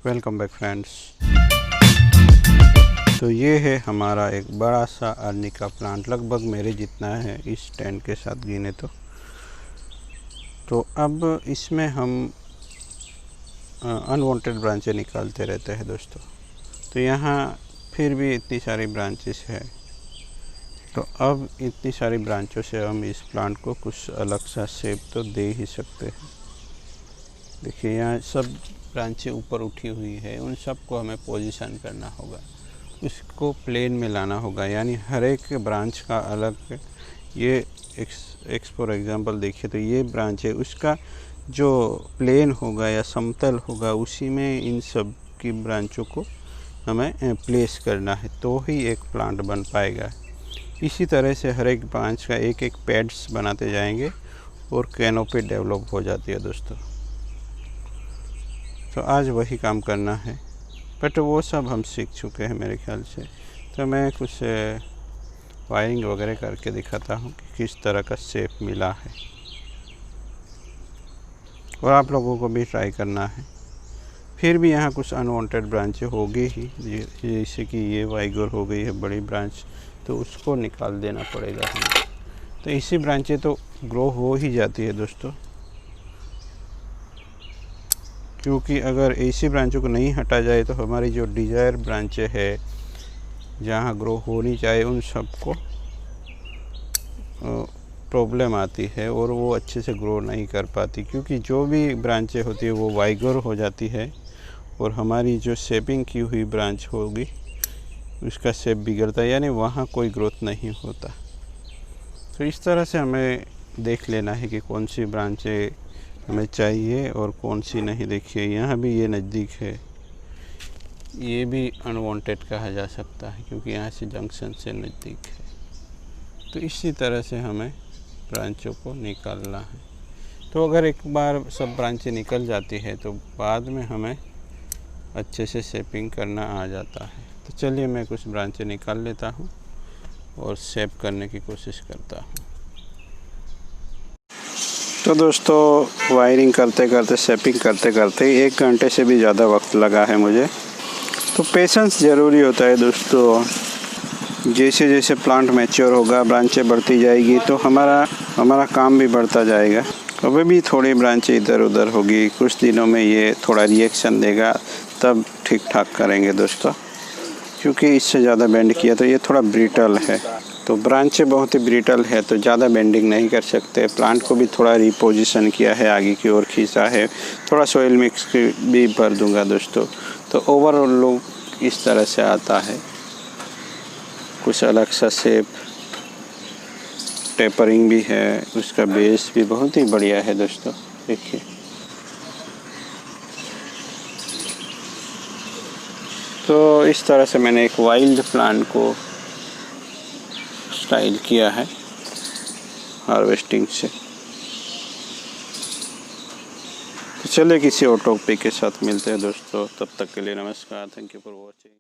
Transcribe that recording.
Welcome back friends. तो ये है हमारा एक बड़ा सा अर्निका प्लांट, लगभग मेरे जितना है इस स्टैंड के साथ गिने तो अब इसमें हम अनवांटेड ब्रांचें निकालते रहते हैं दोस्तों। तो यहाँ फिर भी इतनी सारी ब्रांचेस है, तो अब इतनी सारी ब्रांचों से हम इस प्लांट को कुछ अलग सा शेप तो दे ही सकते हैं। देखिए यहाँ सब ब्रांचें ऊपर उठी हुई है, उन सब को हमें पोजीशन करना होगा, उसको प्लेन में लाना होगा। यानी हर एक ब्रांच का अलग, ये एक्स फॉर एग्ज़ाम्पल देखिए तो ये ब्रांच है, उसका जो प्लेन होगा या समतल होगा उसी में इन सब की ब्रांचों को हमें प्लेस करना है, तो ही एक प्लांट बन पाएगा। इसी तरह से हर एक ब्रांच का एक एक पैड्स बनाते जाएंगे और कैनोपी डेवलप हो जाती है दोस्तों। तो आज वही काम करना है, बट वो सब हम सीख चुके हैं मेरे ख्याल से। तो मैं कुछ वायरिंग वगैरह करके दिखाता हूँ कि किस तरह का शेप मिला है, और आप लोगों को भी ट्राई करना है। फिर भी यहाँ कुछ अनवांटेड ब्रांचें होगी ही, जैसे कि ये वाइगर हो गई है बड़ी ब्रांच, तो उसको निकाल देना पड़ेगा हमें। तो इसी ब्रांचें तो ग्रो हो ही जाती है दोस्तों, क्योंकि अगर ऐसी ब्रांचों को नहीं हटा जाए तो हमारी जो डिज़ायर ब्रांचें है जहाँ ग्रो होनी चाहिए उन सबको प्रॉब्लम आती है और वो अच्छे से ग्रो नहीं कर पाती, क्योंकि जो भी ब्रांचें होती है वो वाइगर हो जाती है और हमारी जो शेपिंग की हुई ब्रांच होगी उसका शेप बिगड़ता है, यानी वहाँ कोई ग्रोथ नहीं होता। तो इस तरह से हमें देख लेना है कि कौन सी ब्रांचें हमें चाहिए और कौन सी नहीं। देखिए यहाँ भी ये नज़दीक है, ये भी अनवांटेड कहा जा सकता है क्योंकि यहाँ से जंक्शन से नज़दीक है। तो इसी तरह से हमें ब्रांचों को निकालना है। तो अगर एक बार सब ब्रांचें निकल जाती है तो बाद में हमें अच्छे से शेपिंग करना आ जाता है। तो चलिए मैं कुछ ब्रांचें निकाल लेता हूँ और शेप करने की कोशिश करता हूँ। तो दोस्तों वायरिंग करते करते, शेपिंग करते करते 1 घंटे से भी ज़्यादा वक्त लगा है मुझे। तो पेशेंस ज़रूरी होता है दोस्तों। जैसे जैसे प्लांट मैच्योर होगा, ब्रांचें बढ़ती जाएगी तो हमारा काम भी बढ़ता जाएगा। अभी भी थोड़ी ब्रांचें इधर उधर होगी, कुछ दिनों में ये थोड़ा रिएक्शन देगा, तब ठीक ठाक करेंगे दोस्तों। क्योंकि इससे ज़्यादा बेंड किया तो ये थोड़ा ब्रिटल है, तो ब्रांचें बहुत ही ब्रिटल है तो ज़्यादा बेंडिंग नहीं कर सकते। प्लांट को भी थोड़ा रिपोजिशन किया है, आगे की ओर खींचा है, थोड़ा सॉइल मिक्स भी भर दूंगा दोस्तों। तो ओवरऑल लुक इस तरह से आता है, कुछ अलग सा शेप, टेपरिंग भी है, उसका बेस भी बहुत ही बढ़िया है दोस्तों। देखिए तो इस तरह से मैंने एक वाइल्ड प्लांट को स्टाइल किया है हार्वेस्टिंग से। तो चलिए किसी और टॉपिक के साथ मिलते हैं दोस्तों, तब तक के लिए नमस्कार, थैंक यू फॉर वॉचिंग।